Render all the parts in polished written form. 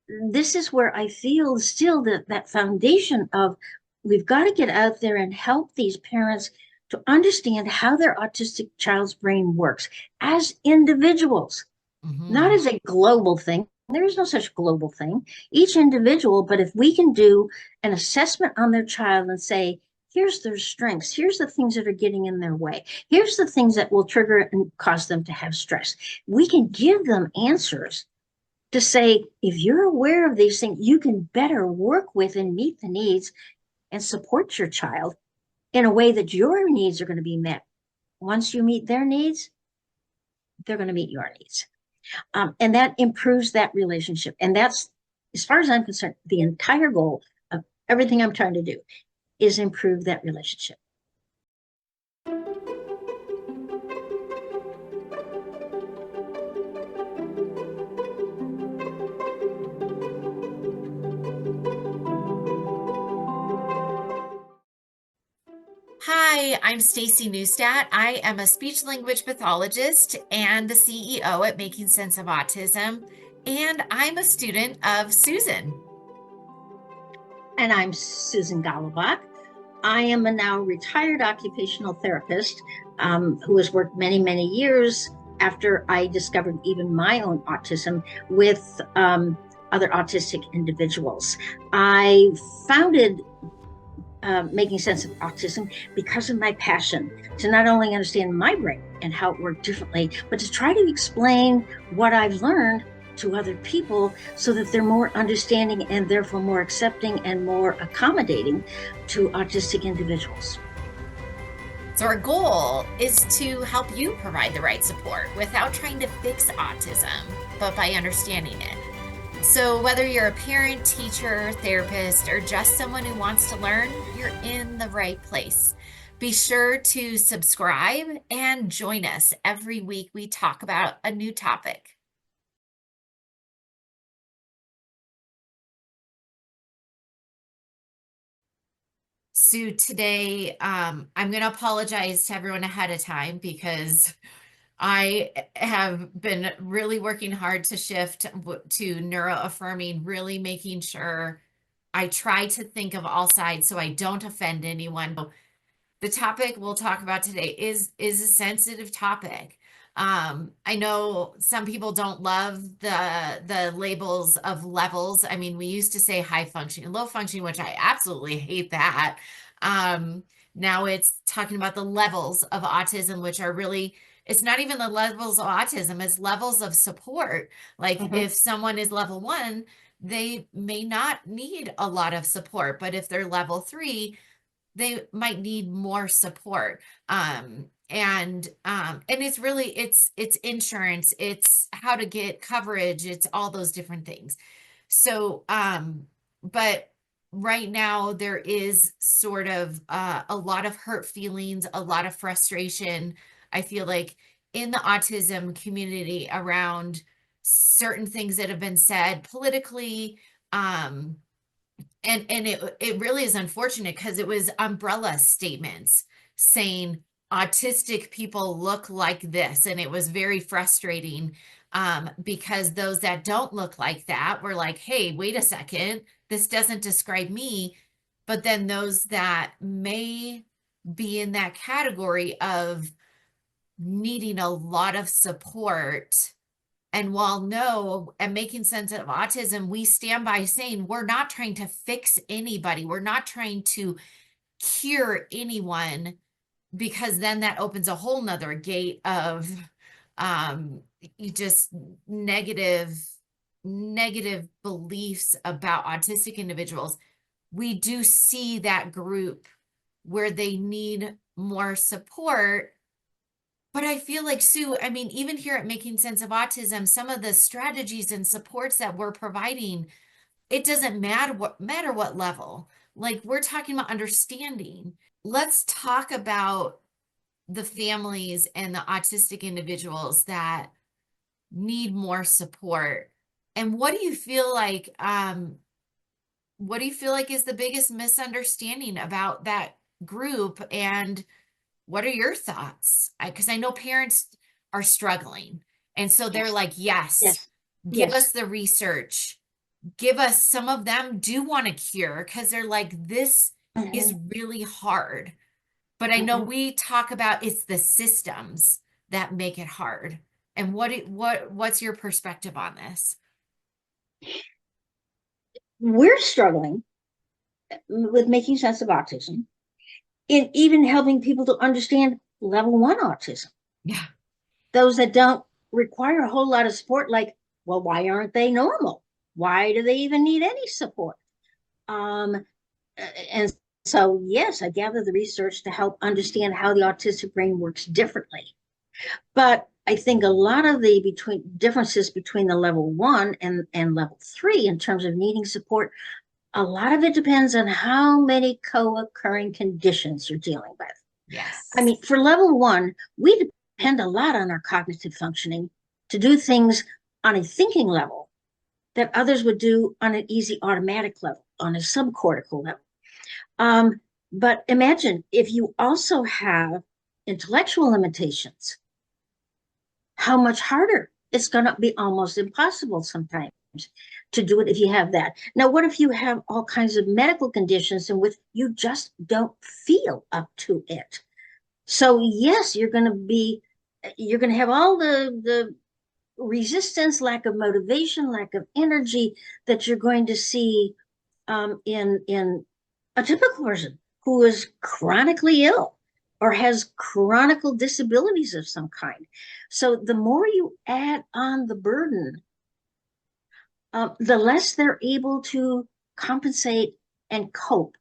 this is where I feel still that foundation of we've got to get out there and help these parents to understand how their autistic child's brain works as individuals, not Hmm. as a global thing. There is no such global thing, each individual. But if we can do an assessment on their child and say, here's their strengths, here's the things that are getting in their way, here's the things that will trigger and cause them to have stress, we can give them answers to say, if you're aware of these things, you can better work with and meet the needs and support your child in a way that your needs are going to be met. Once you meet their needs, they're going to meet your needs. And that improves that relationship. And that's, as far as I'm concerned, the entire goal of everything I'm trying to do is improve that relationship. Hi, I'm Staci Neustadt. I am a speech language pathologist and the CEO at Making Sense of Autism, and I'm a student of Susan. And I'm Susan Golubock. I am a now retired occupational therapist who has worked many, many years after I discovered even my own autism with other autistic individuals. I founded Making Sense of Autism because of my passion to not only understand my brain and how it worked differently, but to try to explain what I've learned to other people so that they're more understanding and therefore more accepting and more accommodating to autistic individuals. So, our goal is to help you provide the right support without trying to fix autism, but by understanding it. So, whether you're a parent, teacher, therapist, or just someone who wants to learn, you're in the right place. Be sure to subscribe and join us every week. We talk about a new topic. Sue, today I'm going to apologize to everyone ahead of time because I have been really working hard to shift to neuroaffirming, really making sure I try to think of all sides so I don't offend anyone. The topic we'll talk about today is a sensitive topic. I know some people don't love the labels of levels. I mean, we used to say high functioning and low functioning, which I absolutely hate that. Um, Now it's talking about the levels of autism, which are really, it's not even the levels of autism, it's levels of support. Like Mhm. if someone is level one, they may not need a lot of support, but if they're level three, they might need more support. And it's really it's insurance, it's how to get coverage, it's all those different things. So but right now there is sort of a lot of hurt feelings, a lot of frustration, I feel like, in the autism community around certain things that have been said politically. And it really is unfortunate because it was umbrella statements saying autistic people look like this, and it was very frustrating, because those that don't look like that were like, hey, wait a second, this doesn't describe me. But then those that may be in that category of needing a lot of support, and while no, and Making Sense of Autism, we stand by saying we're not trying to fix anybody. We're not trying to cure anyone, because then that opens a whole nother gate of you just negative beliefs about autistic individuals. We do see that group where they need more support, but I feel like, Sue, I mean, even here at Making Sense of Autism, some of the strategies and supports that we're providing, it doesn't matter what level. Like we're talking about understanding. Let's talk about the families and the autistic individuals that need more support. And what do you feel like is the biggest misunderstanding about that group, and what are your thoughts? Because I know parents are struggling. And so they're Yes, like, yes, yes, give yes. us the research. give us, some of them do want to cure because they're like, this is Mhm, really hard. But I know mhm. we talk about it's the systems that make it hard. And what's your perspective on this? We're struggling with making sense of autism, in even helping people to understand level one autism. Yeah. Those that don't require a whole lot of support, like, well, why aren't they normal? Why do they even need any support? Um, and so, yes, I gather the research to help understand how the autistic brain works differently. But I think a lot of the between differences between the level one and level three in terms of needing support, a lot of it depends on how many co-occurring conditions you're dealing with. I Yes. mean, for level one, we depend a lot on our cognitive functioning to do things on a thinking level that others would do on an easy automatic level, on a subcortical level. Um, but imagine if you also have intellectual limitations, how much harder it's going to be, almost impossible sometimes to do it if you have that. Now, what if you have all kinds of medical conditions in which you just don't feel up to it? So yes, you're going to have all the resistance, lack of motivation, lack of energy that you're going to see in a typical person who is chronically ill or has chronic disabilities of some kind. So the more you add on the burden, the less they're able to compensate and cope.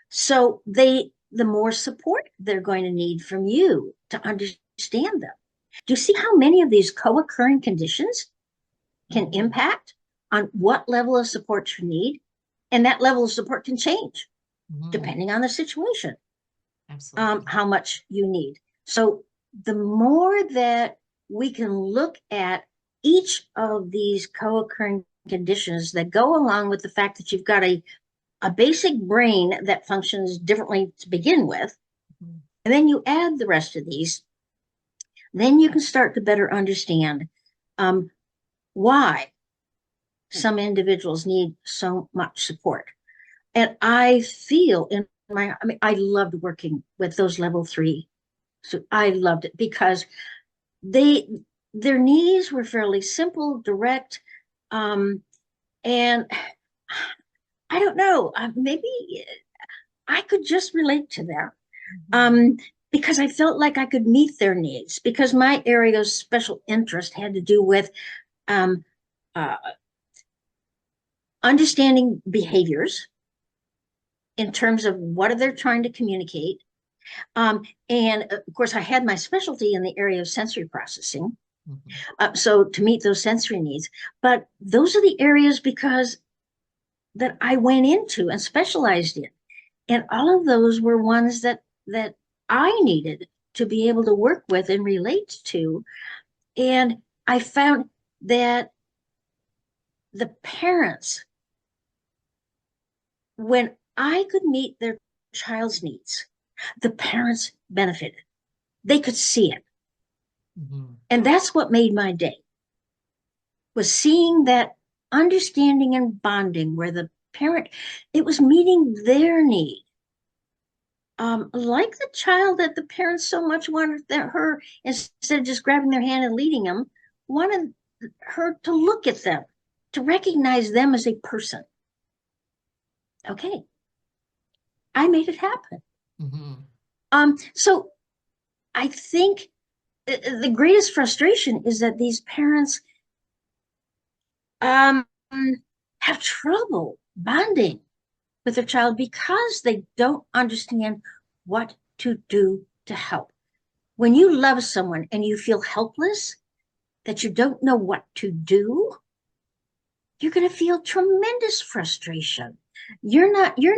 So the more support they're going to need from you to understand them. Do you see how many of these co-occurring conditions can Mhm. impact on what level of support you need? And that level of support can change Mhm. depending on the situation, Absolutely. how much you need. So the more that we can look at each of these co-occurring conditions that go along with the fact that you've got a basic brain that functions differently to begin with, Mhm. and then you add the rest of these, then you can start to better understand um, why some individuals need so much support. And I feel I mean, I loved working with those level three. So I loved it because they, their needs were fairly simple, direct, um, and I don't know, maybe I could just relate to them. Mhm. Um, because I felt like I could meet their needs because my area of special interest had to do with um, uh, understanding behaviors in terms of what they're trying to communicate. And of course, I had my specialty in the area of sensory processing. Mhm. So to meet those sensory needs, but those are the areas because that I went into and specialized in. And all of those were ones that I needed to be able to work with and relate to. And I found that the parents, when I could meet their child's needs, the parents benefited. They could see it. Mhm. And that's what made my day, was seeing that understanding and bonding where the parent, it was meeting their need. Like the child that the parents so much wanted that her, instead of just grabbing their hand and leading them, wanted her to look at them, to recognize them as a person. Okay, I made it happen. Mhm. So I think the greatest frustration is that these parents um, have trouble bonding with their child because they don't understand what to do to help. When you love someone and you feel helpless, that you don't know what to do, you're going to feel tremendous frustration. Your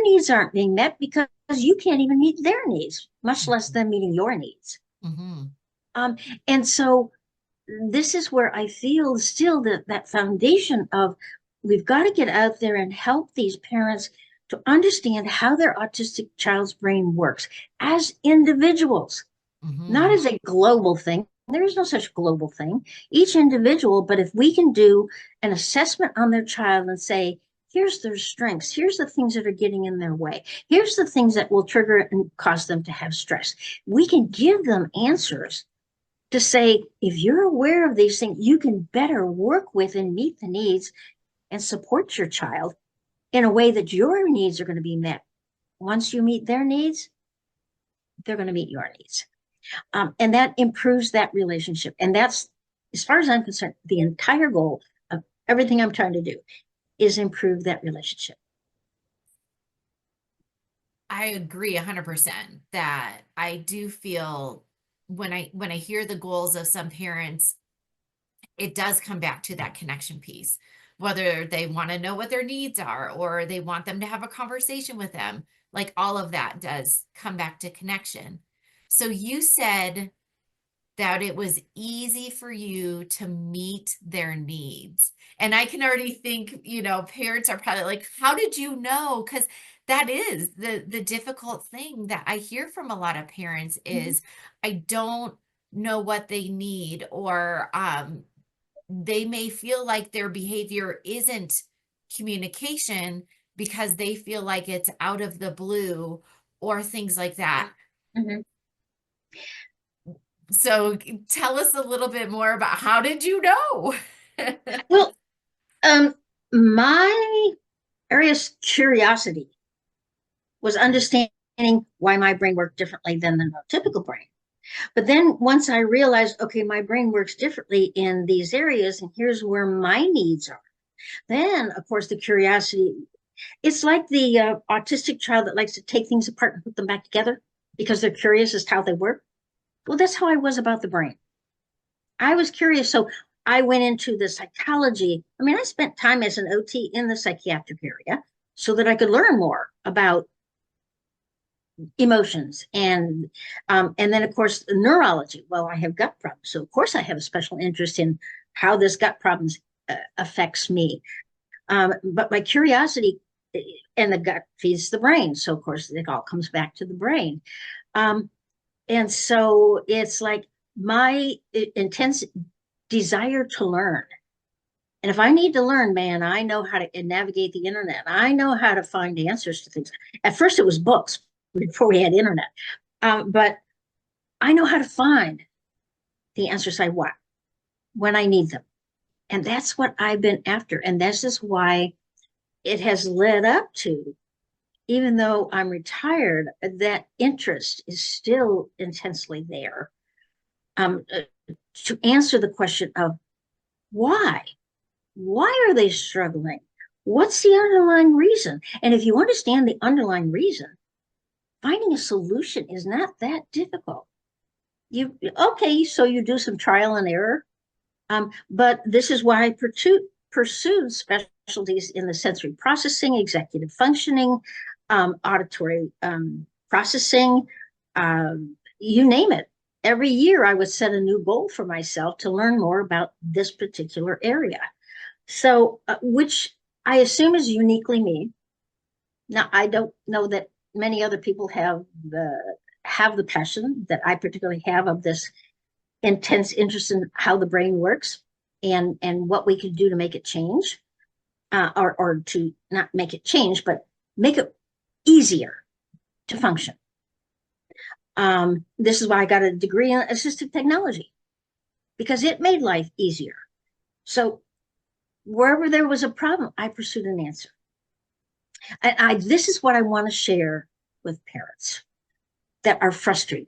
needs aren't being met because you can't even meet their needs, much less Mhm. them meeting your needs. Mhm. Um, and so this is where I feel still that foundation of we've got to get out there and help these parents to understand how their autistic child's brain works as individuals, not Mhm. as a global thing. There is no such global thing. Each individual, but if we can do an assessment on their child and say, here's their strengths, here's the things that are getting in their way, here's the things that will trigger and cause them to have stress, we can give them answers to say, if you're aware of these things, you can better work with and meet the needs and support your child in a way that your needs are going to be met. Once you meet their needs, they're going to meet your needs. And that improves that relationship. And that's, as far as I'm concerned, the entire goal of everything I'm trying to do is improve that relationship. I agree 100% that I do feel when I hear the goals of some parents, it does come back to that connection piece, whether they want to know what their needs are or they want them to have a conversation with them. Like all of that does come back to connection. So you said that it was easy for you to meet their needs. And I can already think, parents are probably like, how did you know? Because that is the difficult thing that I hear from a lot of parents is I don't know what they need, or they may feel like their behavior isn't communication because they feel like it's out of the blue or things like that. Mm-hmm. So tell us a little bit more about how did you know? Well, um, my area's curiosity was understanding why my brain worked differently than the typical brain. But then once I realized, okay, my brain works differently in these areas, and here's where my needs are. Then, of course, the curiosity, it's like the autistic child that likes to take things apart and put them back together because they're curious as to how they work. Well, that's how I was about the brain. I was curious. So I went into the psychology. I mean, I spent time as an OT in the psychiatric area so that I could learn more about emotions and then of course neurology. Well, I have gut problems, so of course I have a special interest in how this gut problems affects me. But my curiosity and the gut feeds the brain, so of course it all comes back to the brain. And so it's like my intense desire to learn. And if I need to learn, man, I know how to navigate the internet. I know how to find answers to things. At first, it was books before we had internet. But I know how to find the answers I want when I need them. And that's what I've been after. And this is why it has led up to, even though I'm retired, that interest is still intensely there, to answer the question of why? Why are they struggling? What's the underlying reason? And if you understand the underlying reason, finding a solution is not that difficult. So you do some trial and error. But this is why I pursued specialties in the sensory processing, executive functioning, auditory processing, you name it. Every year I would set a new goal for myself to learn more about this particular area. So, which I assume is uniquely me. Now, I don't know that many other people have the passion that I particularly have of this intense interest in how the brain works and what we can do to make it change, or to not make it change, but make it easier to function. This is why I got a degree in assistive technology, because it made life easier. So wherever there was a problem, I pursued an answer. And this is what I want to share with parents that are frustrated.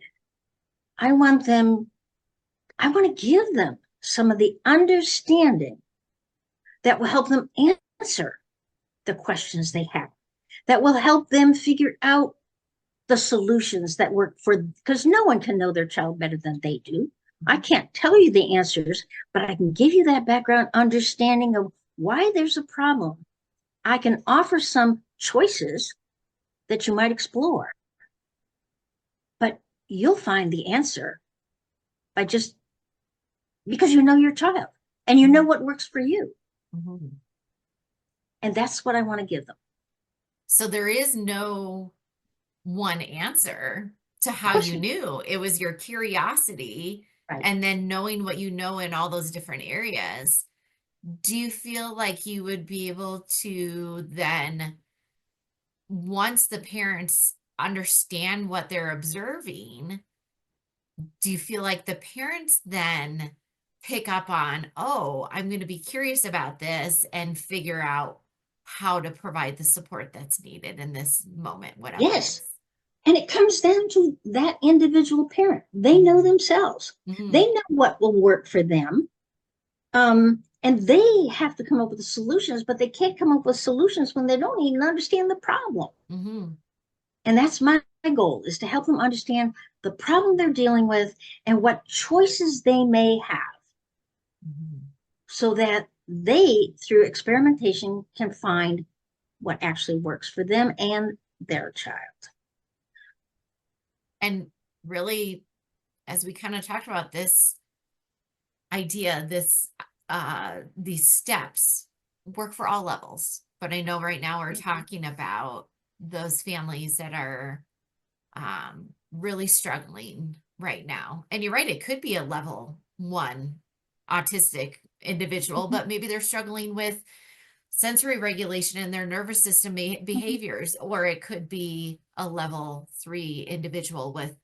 I want to give them some of the understanding that will help them answer the questions they have, that will help them figure out the solutions that work because no one can know their child better than they do. I can't tell you the answers, but I can give you that background understanding of why there's a problem. I can offer some choices that you might explore, but you'll find the answer by just because you know your child and you know what works for you. Mm-hmm. And that's what I want to give them. So there is no one answer to how you knew. It was your curiosity Right. And then knowing what you know in all those different areas, do you feel like you would be able to then, once the parents understand what they're observing, do you feel like the parents then pick up on, oh, I'm going to be curious about this and figure out how to provide the support that's needed in this moment, whatever it Yes. is? And it comes down to that individual parent. They know themselves. Mm-hmm. They know what will work for them. And they have to come up with the solutions, but they can't come up with solutions when they don't even understand the problem. Mm-hmm. And that's my goal, is to help them understand the problem they're dealing with and what choices they may have, Mm-hmm. so that they, through experimentation, can find what actually works for them and their child. And really, as we kind of talked about this idea, these steps work for all levels. But I know right now we're Mhm. talking about those families that are really struggling right now. And you're right, it could be a level one autistic individual, Mhm. but maybe they're struggling with sensory regulation in their nervous system Mhm. behaviors, or it could be a level three individual with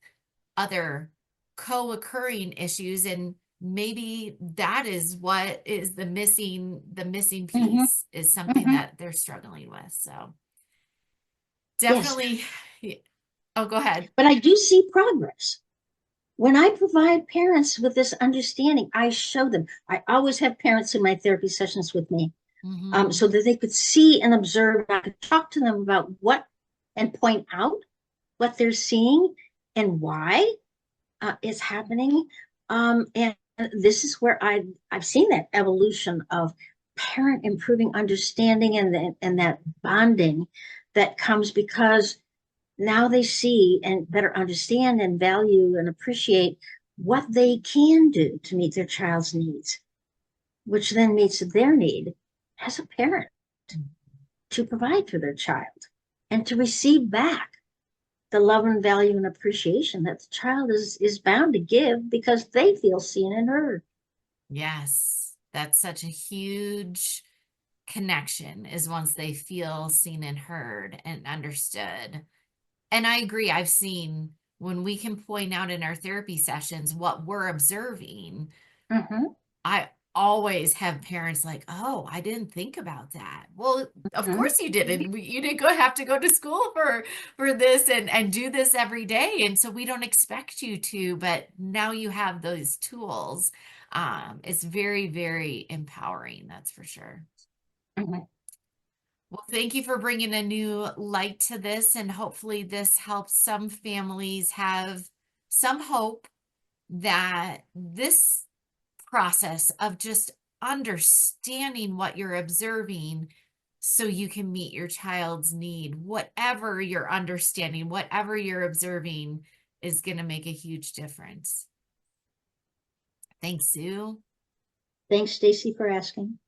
other co-occurring issues, and maybe that is what is the missing Mhm. piece, is something Mhm. that they're struggling with. So Yes, definitely. Oh, go ahead. but I do see progress. When I provide parents with this understanding, I show them. I always have parents in my therapy sessions with me, Hmm. so that they could see and observe. I could talk to them about what, and point out what they're seeing and why is happening. And this is where I've seen that evolution of parent improving understanding, and that bonding that comes because now they see and better understand and value and appreciate what they can do to meet their child's needs, which then meets their need as a parent to provide for their child and to receive back the love and value and appreciation that the child is bound to give, because they feel seen and heard. Yes, that's such a huge connection, is once they feel seen and heard and understood. And I agree. I've seen when we can point out in our therapy sessions what we're observing, Mm-hmm. I always have parents like, "Oh, I didn't think about that." Well, of Mm-hmm. course you didn't. You didn't have to go to school for this and do this every day, and so we don't expect you to. But now you have those tools. It's very, very empowering. That's for sure. Mm-hmm. Well, thank you for bringing a new light to this, and hopefully this helps some families have some hope that this process of just understanding what you're observing so you can meet your child's need, whatever you're understanding, whatever you're observing, is going to make a huge difference. Thanks, Sue. Thanks, Staci, for asking.